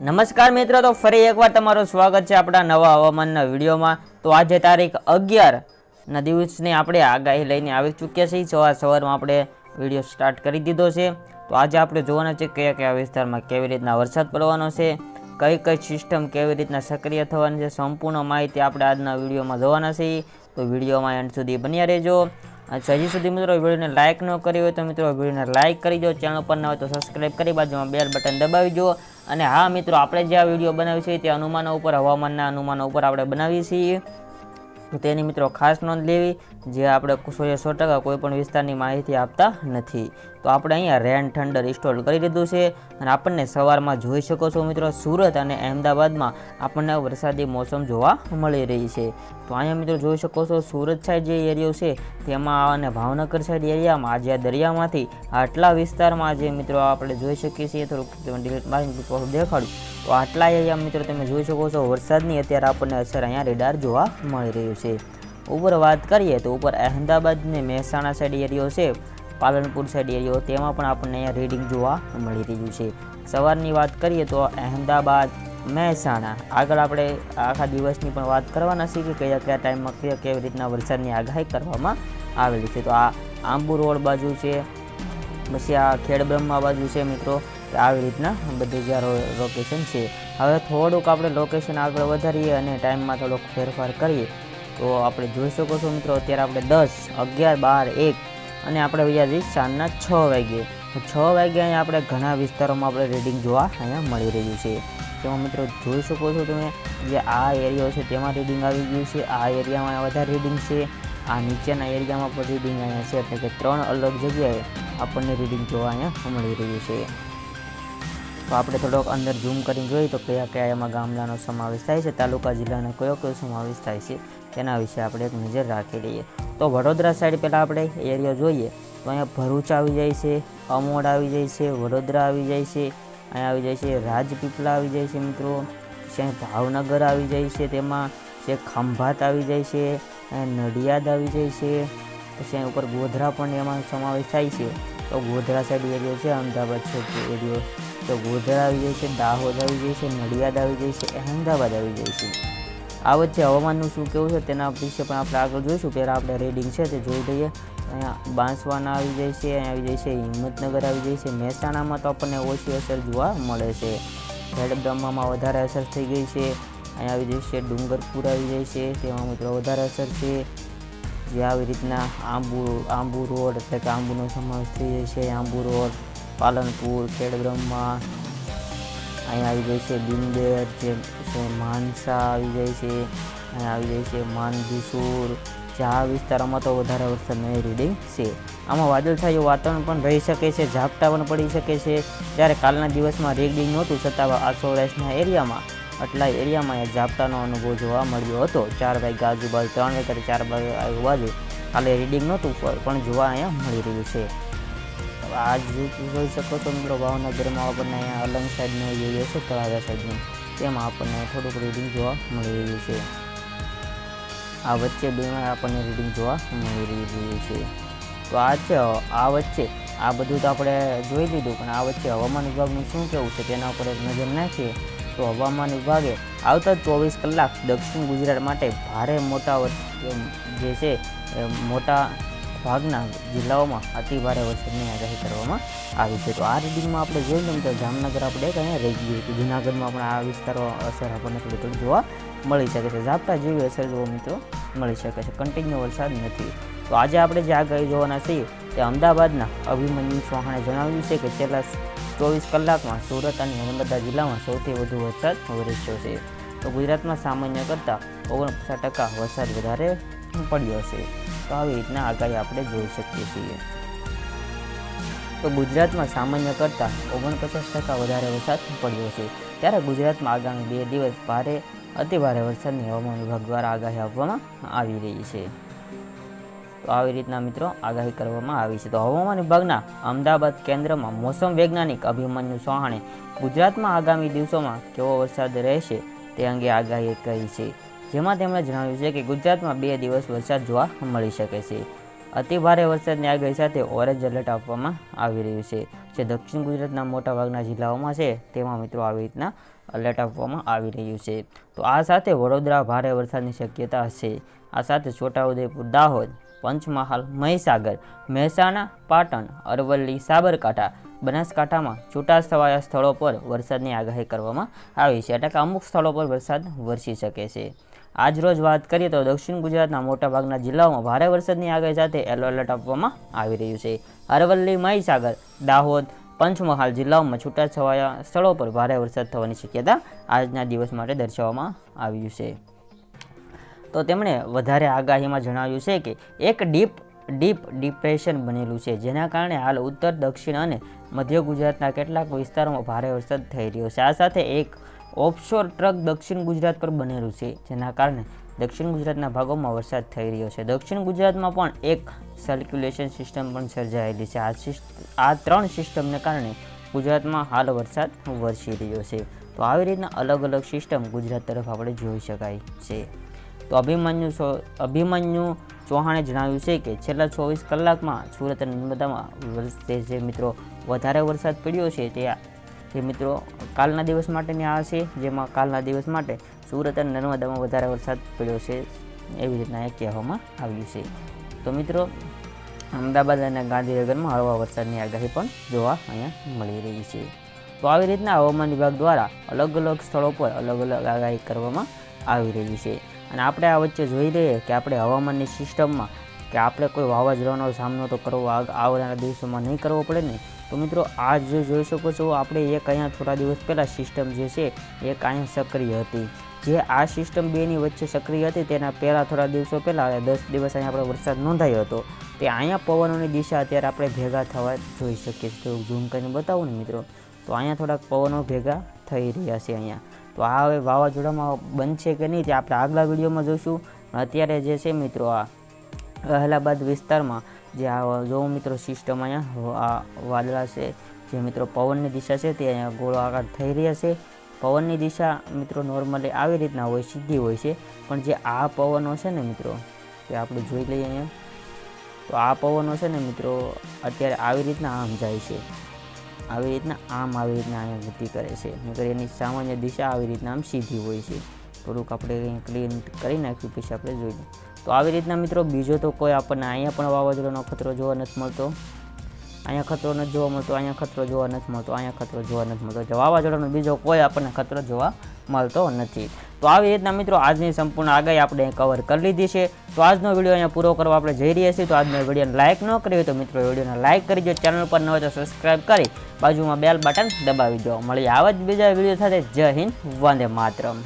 નમસ્કાર મિત્રો, તો ફરી એકવાર તમારું સ્વાગત છે આપણા નવા હવામાનના વિડીયોમાં। તો આજે તારીખ 11 ના દિવસની આપણે આગાહી લઈને આવી ચૂક્યા છીએ। સવારમાં આપણે વિડીયો સ્ટાર્ટ કરી દીધો છે। તો આજે આપણે જોવાના છે કયા કયા વિસ્તારમાં કેવી રીતના વરસાદ પડવાનો છે, કઈ કઈ સિસ્ટમ કેવી રીતના સક્રિય થવાની છે, સંપૂર્ણ માહિતી આપણે આજના વિડીયોમાં જોવાના છીએ। તો વિડીયોમાં એન્ડ સુધી બન્યા રહેજો। હજી સુધી મિત્રો વિડીયોને લાઇક ન કરી હોય તો મિત્રો વિડીયોને લાઇક કરી દો, ચેનલ પર ન હોય તો સબસ્ક્રાઈબ કરી બાજુમાં બેલ બટન દબાવી દો। અને હા મિત્રો, આપણે જે આ વિડીયો બનાવીએ છીએ તે અનુમાનો ઉપર, હવામાનના અનુમાનો ઉપર આપણે બનાવીએ છીએ, તો તેની મિત્રો ખાસ નોંધ લેવી। જે આપણે 100% કોઈ પણ વિસ્તારની માહિતી આપતા નથી। તો આપણે અહીંયા રેન થંડર ઇન્સ્ટોલ કરી દીધું છે અને આપણને સવારમાં જોઈ શકો છો મિત્રો, સુરત અને અહેમદાબાદમાં આપણને વરસાદી મોસમ જોવા મળી રહી છે। તો અહીંયા મિત્રો જોઈ શકો છો, સુરત સાઈડ જે એરિયો છે તેમાં અને ભાવનગર સાઈડ એરિયામાં આજે દરિયામાંથી આટલા વિસ્તારમાં જે મિત્રો આપણે જોઈ શકીએ છીએ, થોડુંક ડિલીટ મારી દેખાડું તો આટલા એરિયા મિત્રો તમે જોઈ શકો છો વરસાદની અત્યારે આપણને અસર અહીંયા રેડાર જોવા મળી રહ્યું છે। ઉપર વાત કરીએ તો ઉપર અહેમદાબાદ ને મહેસાણા સાઈડ એરિયો છે, પાલનપુર સાઈડ એરિયો, તેમાં પણ આપણને અહીંયા રીડિંગ જોવા મળી રહ્યું છે। સવારની વાત કરીએ તો અહેમદાબાદ, મહેસાણા, આગળ આપણે આખા દિવસની પણ વાત કરવાના છીએ કે કયા કયા ટાઈમમાં કેવી રીતના વરસાદની આગાહી કરવામાં આવેલી છે। તો આ આંબુ રોડ બાજુ છે, પછી આ ખેડબ્રહ્મા બાજુ છે મિત્રો, આવી રીતના બધી જે લોકેશન છે। હવે થોડુંક આપણે લોકેશન આગળ વધારીએ અને ટાઈમમાં થોડોક ફેરફાર કરીએ તો આપણે જોઈ શકો છો મિત્રો, અત્યારે આપણે 10, 11, 12, 1 અને આપણે વયા જઈએ સાંજના 6 વાગ્યે। તો 6 વાગ્યે અહીંયા આપણે ઘણા વિસ્તારોમાં આપણે રીડિંગ જોવા અહીંયા મળી રહ્યું છે। તેમાં મિત્રો જોઈ શકો છો તમે, જે આ એરિયો છે તેમાં રીડિંગ આવી ગયું છે, આ એરિયામાં વધારે રીડિંગ છે, આ નીચેના એરિયામાં પણ રીડિંગ અહીંયા છે, એટલે કે 3 અલગ જગ્યાએ આપણને રીડિંગ જોવા અહીંયા મળી રહ્યું છે। તો આપણે થોડોક અંદર ઝૂમ કરીને જોઈએ તો કયા કયા એમાં ગામડાનો સમાવેશ થાય છે, તાલુકા જિલ્લાનો કયો કયો સમાવેશ થાય છે તેના વિશે આપણે એક નજર રાખી લઈએ। તો વડોદરા સાઈડ પહેલાં આપણે એરિયો જોઈએ તો અહીંયા ભરૂચ આવી જાય છે, અમોડ આવી જાય છે, વડોદરા આવી જાય છે, અહીંયા આવી જાય છે રાજપીપળા આવી જાય છે મિત્રો, પછી ભાવનગર આવી જાય છે, તેમાં છે ખંભાત આવી જાય છે, નડિયાદ આવી જાય છે, પછી અહીં ઉપર ગોધરા પણ એમાં સમાવેશ થાય છે। તો ગોધરા સાઈડ એરિયો છે, અમદાવાદ છે એરિયો, તો ગોધરા આવી જાય છે, દાહોદ આવી જાય છે, નડિયાદ આવી જાય છે, અહેમદાબાદ આવી જાય છે। આ વચ્ચે હવામાનનું શું કેવું છે તેના વિશે પણ આપણે આગળ જોઈશું। પહેલાં આપણે રીડિંગ છે તે જોઈ લઈએ। અહીંયા બાંસવાના આવી જાય છે, અહીંયા આવી જાય છે હિંમતનગર આવી જાય છે, મહેસાણામાં તો આપણને ઓછી અસર જોવા મળે છે, ખેડબ્રહ્મામાં વધારે અસર થઈ ગઈ છે, અહીંયા આવી જાય છે ડુંગરપુર આવી જાય છે, તેમાં મિત્રો વધારે અસર છે। જે આવી રીતના આંબુ રોડ, એટલે કે આંબુનો સમાવેશ થઈ જાય છે, આંબુ રોડ, પાલનપુર, ખેડબ્રહ્મા, અહીંયા આવી જાય છે બિંદેર, જે છે માનસા આવી જાય છે, અહીંયા આવી જાય છે માંદુસુર, જે આ વિસ્તારોમાં તો વધારે વરસાદનું રીડિંગ છે। આમાં વાદળછાયું વાતાવરણ પણ રહી શકે છે, ઝાપટા પણ પડી શકે છે। જ્યારે કાલના દિવસમાં રીડિંગ નહોતું છતાં આ સૌરાષ્ટ્રના એરિયામાં આટલા એરિયામાં ઝાપટાનો અનુભવ જોવા મળ્યો હતો। 4 વાગ્યા આજુબાજુ, 3 વાગ્યા 4 વાગ્યા આજુબાજુ કાલે રીડિંગ નહોતું પણ જોવા અહીંયા મળી રહ્યું છે। આજ જોઈ શકો છો મિત્રો, ભાવનગરમાં આપણને અહીંયા અલંગ સાઈડનો એરિયો છે, તળાજા સાઈડનો, તેમાં આપણને થોડુંક રીડિંગ જોવા મળી રહ્યું છે। આ વચ્ચે બેમાં આપણને રીડિંગ જોવા મળી રહ્યું છે। તો આ છે આ વચ્ચે આ બધું તો આપણે જોઈ લીધું, પણ આ વચ્ચે હવામાન વિભાગનું શું કહેવું છે તેના ઉપર એક નજર નાખીએ તો હવામાન વિભાગે આવતા 24 કલાક દક્ષિણ ગુજરાત માટે ભારે મોટા જે છે મોટા ભાગના જિલ્લાઓમાં અતિ ભારે વરસાદની આગાહી કરવામાં આવી છે। તો આ રીડિંગમાં આપણે જોઈ લઈએ તો જામનગર આપણે અહીંયા રહી ગયું હતું, જૂનાગઢમાં પણ આ વિસ્તારો અસર આપણને થોડી થોડી જોવા મળી શકે છે, ઝાપટા જેવી અસર જોવા મિત્રો મળી શકે છે, કન્ટિન્યુ વરસાદ નથી। તો આજે આપણે જે આગાહી જોવાના છીએ તે અમદાવાદના અભિમન્યુ ચૌહાણે જણાવ્યું છે કે છેલ્લા 24 કલાકમાં સુરત અને નર્મદા જિલ્લામાં સૌથી વધુ વરસાદ વરસ્યો છે। તો ગુજરાતમાં સામાન્ય કરતાં 49% વરસાદ વધારે પડ્યો છે। તો આવી રીતના આગાહી આપણે જોઈ શકીએ છીએ। તો ગુજરાતમાં સામાન્ય કરતાં 49% વધારે વરસાદ પડ્યો છે, ત્યારે ગુજરાતમાં આગામી 2 દિવસ ભારે અતિ ભારે વરસાદની હવામાન વિભાગ દ્વારા આગાહી આપવામાં આવી રહી છે। તો આવી રીતના મિત્રો આગાહી કરવામાં આવી છે। તો હવામાન વિભાગના અમદાવાદ કેન્દ્રમાં મોસમ વૈજ્ઞાનિક અભિમન્યુ ચૌહાણે ગુજરાતમાં આગામી દિવસોમાં કેવો વરસાદ રહેશે તે અંગે આગાહી કરી છે, જેમાં તેમણે જણાવ્યું છે કે ગુજરાતમાં 2 દિવસ વરસાદ જોવા મળી શકે છે। અતિ ભારે વરસાદની આગાહી સાથે ઓરેન્જ એલર્ટ આપવામાં આવી રહ્યું છે, જે દક્ષિણ ગુજરાતના મોટાભાગના જિલ્લાઓમાં છે, તેમાં મિત્રો આવી રીતના એલર્ટ આપવામાં આવી રહ્યું છે. તો આ સાથે વડોદરા ભારે વરસાદની શક્યતા હશે. આ સાથે છોટાઉદેપુર, દાહોદ, પંચમહાલ, મહીસાગર, મહેસાણા, પાટણ, અરવલ્લી, સાબરકાંઠા, બનાસકાંઠામાં છૂટાછવાયા સ્થળો પર વરસાદની આગાહી કરવામાં આવી છે. એટલે કે અમુક સ્થળો પર વરસાદ વરસી શકે છે. આજ રોજ વાત કરીએ તો દક્ષિણ ગુજરાતના મોટાભાગના જિલ્લાઓમાં ભારે વરસાદની આગાહી સાથે યલો એલર્ટ આપવામાં આવી રહ્યું છે. અરવલ્લી, મહીસાગર, દાહોદ, પંચમહાલ જિલ્લાઓમાં છૂટાછવાયા સ્થળો પર ભારે વરસાદ થવાની શક્યતા આજના દિવસ માટે દર્શાવવામાં આવ્યું છે. તો તેમણે વધારે આગાહીમાં જણાવ્યું છે કે એક ડીપ ડિપ્રેશન બનેલું છે, જેના કારણે હાલ ઉત્તર, દક્ષિણ અને મધ્ય ગુજરાતના કેટલાક વિસ્તારોમાં ભારે વરસાદ થઈ રહ્યો છે. આ સાથે એક ઓફશોર ટ્રક દક્ષિણ ગુજરાત પર બનેલું છે, જેના કારણે દક્ષિણ ગુજરાતના ભાગોમાં વરસાદ થઈ રહ્યો છે. દક્ષિણ ગુજરાતમાં પણ એક સર્ક્યુલેશન સિસ્ટમ પણ સર્જાયેલી છે. આ 3 સિસ્ટમને કારણે ગુજરાતમાં હાલ વરસાદ વરસી રહ્યો છે. તો આવી રીતના અલગ અલગ સિસ્ટમ ગુજરાત તરફ આપણે જોઈ શકાય છે. તો અભિમન્યુ ચૌહાણે જણાવ્યું છે કે છેલ્લા 24 કલાકમાં સુરત અને નર્મદામાં જે મિત્રો વધારે વરસાદ પડ્યો છે તે મિત્રો કાલના દિવસ માટેની આ છે, જેમાં કાલના દિવસ માટે સુરત અને નર્મદામાં વધારે વરસાદ પડ્યો છે, એવી રીતના એ કહેવામાં આવ્યું છે. તો મિત્રો અમદાવાદ અને ગાંધીનગરમાં હળવા વરસાદની આગાહી પણ જોવા અહીંયા મળી રહી છે. તો આવી રીતના હવામાન વિભાગ દ્વારા અલગ અલગ સ્થળો પર અલગ અલગ આગાહી કરવામાં આવી રહી છે. અને આપણે આ વચ્ચે જોઈ રહીએ કે આપણે હવામાનની સિસ્ટમમાં કે આપણે કોઈ વાવાઝોડાનો સામનો તો કરવો આવનારા દિવસોમાં નહીં કરવો પડે ને. તો મિત્રો આ જે જોઈ શકો છો, આપણે એક અહીંયા થોડા દિવસ પહેલાં સિસ્ટમ જે છે એક અહીંયા સક્રિય હતી. જે આ સિસ્ટમ બેની વચ્ચે સક્રિય હતી તેના પહેલાં થોડા દિવસો પહેલાં 10 દિવસ અહીંયા આપણે વરસાદ નોંધાયો હતો. તે અહીંયા પવનોની દિશા અત્યારે આપણે ભેગા થવા જોઈ શકીએ છીએ. તો ઝૂમ કરીને બતાવું ને મિત્રો, તો અહીંયા થોડાક પવનો ભેગા થઈ રહ્યા છે અહીંયા. તો આ હવે વાવાઝોડામાં બનશે કે નહીં તે આપણે આગલા વિડીયોમાં જોઈશું. અત્યારે જે છે મિત્રો આ અહેલાબાદ વિસ્તારમાં જે આ જો મિત્રો સિસ્ટમ અહીંયા આ વાદળા છે, જે મિત્રો પવનની દિશા છે તે અહીંયા ગોળાકાર થઈ રહ્યા છે. પવનની દિશા મિત્રો નોર્મલી આવી રીતના હોય, સીધી હોય છે, પણ જે આ પવનો છે ને મિત્રો તે આપણે જોઈ લઈએ અહીંયા. તો આ પવનો છે ને મિત્રો અત્યારે આવી રીતના આમ જાય છે, આવી રીતના આવી રીતના અહીંયા ગતિ કરે છે. નકર એની સામાન્ય દિશા આવી રીતના આમ સીધી હોય છે. થોડુંક આપણે ક્લીન કરી નાખ્યું પછી આપણે જોઈ લઈએ. તો આવી રીતના મિત્રો બીજો તો કોઈ આપણને અહીંયા પણ વાવાઝોડાનો ખતરો જોવા નથી મળતો, અહીંયા ખતરો નથી જોવા મળતો, અહીંયા ખતરો જોવા નથી મળતો, અહીંયા ખતરો જોવા નથી મળતો. એટલે વાવાઝોડાનો બીજો કોઈ આપણને ખતરો જોવા મળતો નથી. તો આવી રીતના મિત્રો આજની સંપૂર્ણ આગાહી આપણે કવર કરી લીધી છે. તો આજનો વિડીયો અહીંયા પૂરો કરવા આપણે જઈ રહ્યા છીએ. તો આજનો વિડીયોને લાઇક ન કરી હોય તો મિત્રો વિડીયોને લાઇક કરી દો, ચેનલ પર ન હોય તો સબસ્ક્રાઈબ કરી બાજુમાં બેલ બટન દબાવી દો. મળીએ આવા જ બીજા વિડીયો સાથે. જય હિન્દ, વંદે માતરમ.